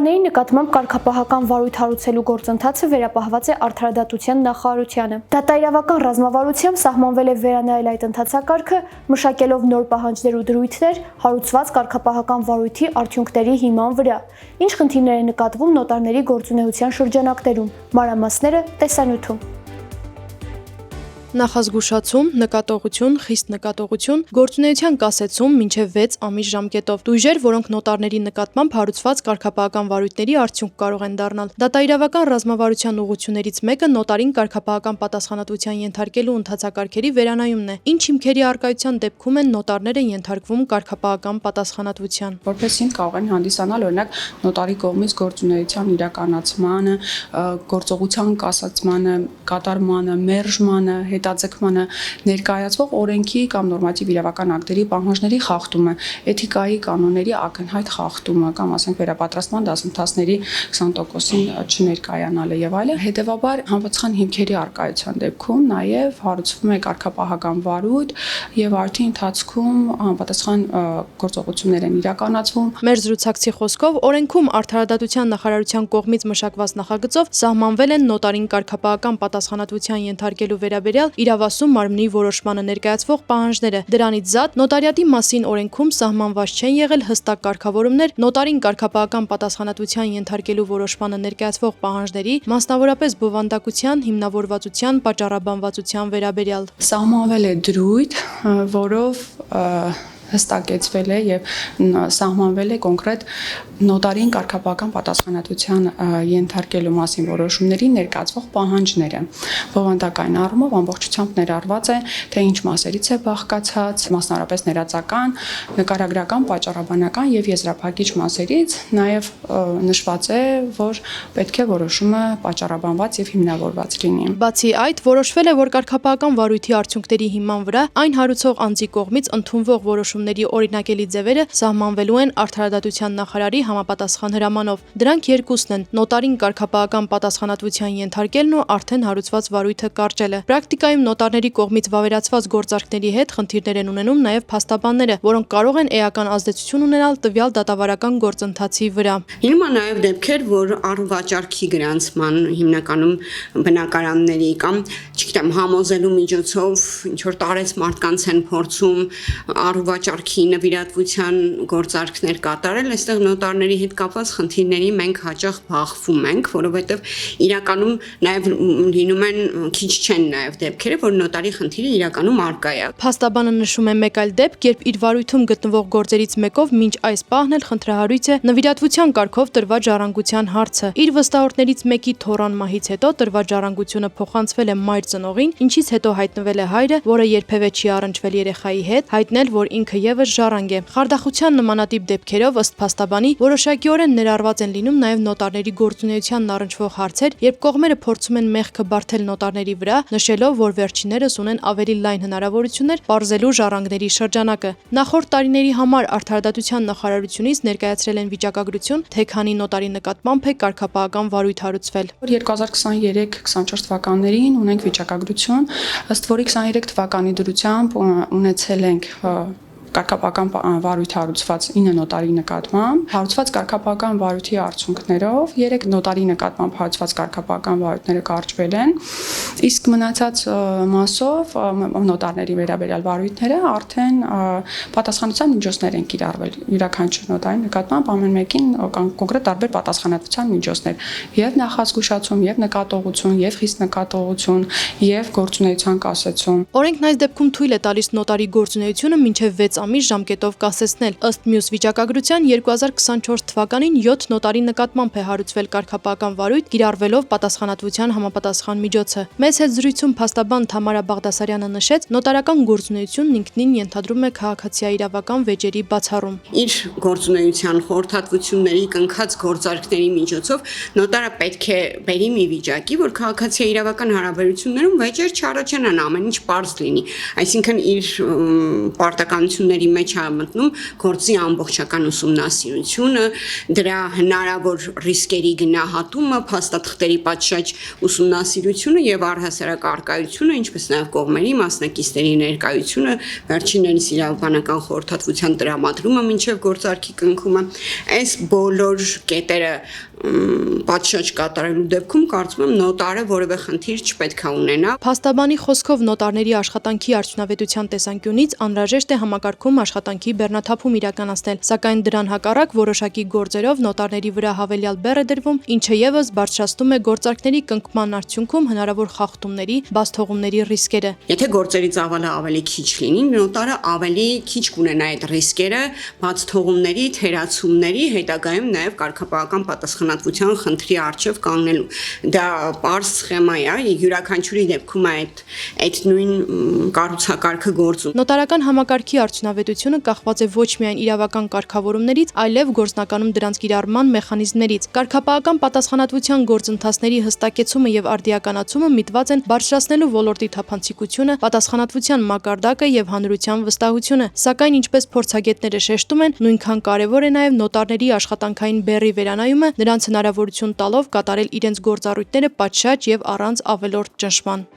Նոտարների նկատմամբ կարգապահական վարույթ հարուցելու գործընթացը վերապահված է Արդարադատության նախարարությանը։ Դատաիրավական ռազմավարությամբ սահմանվել է վերանայել այդ ընթացակարգը, մշակելով նոր պահանջներ ու դրույթներ հարուցված կարգապահական վարույթի արդյունքների հիման վրա։ Ինչ խնդիրներ է նկատվում նոտարների գործունեության շրջանակներում։ Մանրամասները տեսանյութում։ Նախազգուշացում, նկատողություն, խիստ նկատողություն, գործունեության կասեցում մինչև 6 ամիս ժամկետով։ Դույժեր, որոնք նոտարների նկատմամբ հարուցված կարգապահական վարույթների արդյունք կարող են դառնալ։ Դատաիրավական ռազմավարության ուղղություններից մեկը նոտարին կարգապահական պատասխանատվության ենթարկելու ընթացակարգերի վերանայումն է։ Ինչ հիմքերի առկայության դեպքում են նոտարները ենթարկվում կարգապահական պատասխանատվության։ Որպես հիմք կարող են հանդիսանալ օրինակ նոտարի կողմից գործունեության իրականացմանը, գործողության կասեցմանը, կատարմանը, մերժմանը, հետաձգմանը ներկայացվող օրենքի կամ նորմատիվ իրավական ակտերի պահանջների խախտումը, էթիկայի կանոնների ակնհայտ խախտումը կամ ասենք վերապատրաստման դասընթացների 20%-ին չներկայանալը եւ այլն։ Հետեւաբար համապատասխան հիմքերի առկայության դեպքում նաեւ հարուցվում է կարգապահական վարույթ եւ արդի ընթացքում համապատասխան գործողություններ են իրականացվում։ Մեր զրուցակցի խոսքով օրենքում Արդարադատության նախարարության կողմից մշակված նախագծով սահմանվել են նոտարին կարգապահական պատասխանատվության ենթարկելու վերաբերյալ իրավասու մարմնի որոշմանը ներկայացվող պահանջները։ Դրանից զատ նոտարիատի մասին օրենքում սահմանված չեն եղել հստակ կարգավորումներ նոտարին կարգապահական պատասխանատվության ենթարկելու որոշմանը ներկայացվող պահանջների, մասնավորապես բովանդակության, հիմնավորվածության, պատճառաբանվածության վերաբերյալ։ Սահմանվել է դրույթ, որով հստակեցվել է եւ սահմանվել է կոնկրետ նոտարին կարգապահական պատասխանատվության ենթարկելու մասին որոշումների ներկայացվող պահանջները։ Բովանդակային առումով ամբողջությամբ ներառված է, թե ինչ մասերից է բաղկացած, մասնարարպես ներածական, նկարագրական, պատճառաբանական եւ եզրափակիչ մասերից, նաեւ նշված է, որ պետք է որոշումը պատճառաբանված եւ հիմնավորված լինի։ Բացի այդ, որոշվել է, որ կարգապահական վարույթի արդյունքների հիման վրա այն հարուցող անձի կողմից ընդունվող որոշումների օրինակելի ձևերը սահմանվելու են Արդարադատության նախարարի համապատասխան հրամանով։ Դրանք երկուսն են՝ նոտարին կարգապահական պատասխանատվության ենթարկելն ու արդեն հարուցված վարույթը կարճելը։ Պրակտիկայում նոտարների կողմից վավերացված գործարքների հետ խնդիրներ են ունենում նաև փաստաբանները, որոնք կարող են էական ազդեցություն ունենալ տվյալ դատավարական գործընթացի վրա։ Հիմա նաև դեպքեր, որ առվաճառքի գրանցման հիմնականում բնակարանների կամ, չգիտեմ, համոզելու միջոցով ինչ որ տարեց մարդկանց են փորձում առվաճառքի նվիրատվության գործարքներ կատարել, այստեղ նոտարների հետ կապված խնդիրների մենք հաճախ բախվում ենք, որովհետև իրականում նաև լինում են քիչ չեն նաև դեպքերը, որ նոտարի խնդիրը իրականում առկա է։ Փաստաբանը նշում է մեկ այլ դեպք, երբ իր վարույթում գտնվող գործերից մեկով մինչ այս պահն էլ խնդրահարույց է նվիրատվության կարգով տրված ժառանգության հարցը։ Իր վստահորդներից մեկի թոռան մահից հետո տրված ժառանգությունը փոխանցվել է մայր ծնողին, ինչից հետո հայտնվել է հայրը, որը երբևէ չի առնչվել երեխայի հետ, հայտնել, որ ինքը եւս ժառանգ է։ Խարդախության նմանատիպ դեպքերով ըստ փաստաբանի որոշակիորեն ներառված են լինում նաև նոտարների գործունեությանն առնչվող հարցեր, երբ կողմերը փորձում են մեղքը բարթել նոտարների վրա, նշելով, որ վերջիններս ունեն ավելի լայն հնարավորություններ պարզելու ժառանգների շրջանակը։ Նախորդ տարիների համար Արդարադատության նախարարությունից ներկայացրել են վիճակագրություն, թե քանի նոտարի նկատմամբ է կարգապահական վարույթ հարուցվել։ 2023-24 թվականներին ունենք վիճակագրություն, ըստ որի 23 թվականի դրությամբ ունեցել ենք կարգապահական վարույթ հարուցված 9 նոտարի նկատմամբ, հարուցված կարգապահական վարույթի արդյունքներով 3 նոտարի նկատմամբ հարուցված կարգապահական վարույթները կարճվել են, իսկ մնացած մասով նոտարների վերաբերյալ վարույթները արդեն պատասխանատվության միջոցներ են կիրառվել յուրաքանչյուր նոտարի նկատմամբ ամեն մեկին կոնկրետ տարբեր պատասխանատվության միջոցներ, եւ նախազգուշացում, եւ նկատողություն, եւ խիստ նկատողություն, եւ գործունեության կասեցում։ Օրենքն այս դեպքում թույլ է տալիս նոտարի գործունեությունը մինչև 6 ամիս ժամկետով կասեցնել։ Ըստ մյուս վիճակագրության 2024 թվականին 7 նոտարի նկատմամբ է հարուցվել կարգապահական վարույթ, կիրառվելով պատասխանատվության համապատասխան միջոցը։ Մեծ հետ զրույցում փաստաբան Թամարա Բաղդասարյանը նշեց, նոտարական գործունեությունն ինքնին ենթադրում է քաղաքացիաիրավական վեճերի բացառում։ Իր գործունեության խորհրդատվությունների կնքած գործարքների միջոցով նոտարը պետք է բերի մի վիճակի, որ քաղաքացիաիրավական հարաբերություններում վեճեր չառաջանան, ամեն ինչ պարզ լինի։ Այսինքն իր պարտականությունները թեմաների մեջ է մտնում գործի ամբողջական ուսումնասիրությունը, դրա հնարավոր ռիսկերի գնահատումը, փաստաթղթերի պատշաճ ուսումնասիրությունը եւ առհասարակ արկայությունը, ինչպես նաեւ կողմերի մասնակիցների ներկայությունը, վերջիններիս իրավաբանական խորհրդատվության տրամադրումը մինչեւ գործարքի կնքումը, այս բոլոր կետերը պատշաճ կատարելու դեպքում կարծում եմ նոտարը որևէ խնդիր չպետք է ունենա։ Փաստաբանի խոսքով նոտարների աշխատանքի արդյունավետության տեսանկյունից անհրաժեշտ է համակարգում աշխատանքի բեռնաթափում իրականացնել, սակայն դրան հակառակ որոշակի գործերով նոտարների վրա հավելյալ բեռ է դրվում, ինչը եւս բարձրացնում է գործարքների կնքման արդյունքում հնարավոր խախտումների, բացթողումների ռիսկերը։ Եթե գործերի ծավալը ավելի քիչ լինի, նոտարը ավելի քիչ կունենա այդ ռիսկերը, բացթողումների, թերացումների, հետագայում նաեւ կարգապահական պատասխանատվության խնդրի առջև կանգնելու։ Դա պարզ սխեմա է, յուրաքանչյուրի դեպքում այդ նույն կառուցակարգը գործում։ Նոտարական համակարգի արդյունավետությունը կախված է ոչ միայն իրավական կարգավորումներից, այլև գործնականում դրանց կիրառման մեխանիզմներից։ Կարգապահական պատասխանատվության գործընթացների հստակեցումը եւ արդիականացումը միտված են բարձրացնելու ոլորտի թափանցիկությունը, պատասխանատվության մակարդակը եւ հանրության վստահությունը։ Սակայն ինչպես փորձագետները շեշտում են, նույնքան կարեւոր է նաեւ նոտարների աշխատանքային բեռի վերանայումը, նրանց հնարավորություն տալով կատարել իրենց գործառույթները պատշաճ եւ առանց ավելորդ ճնշման։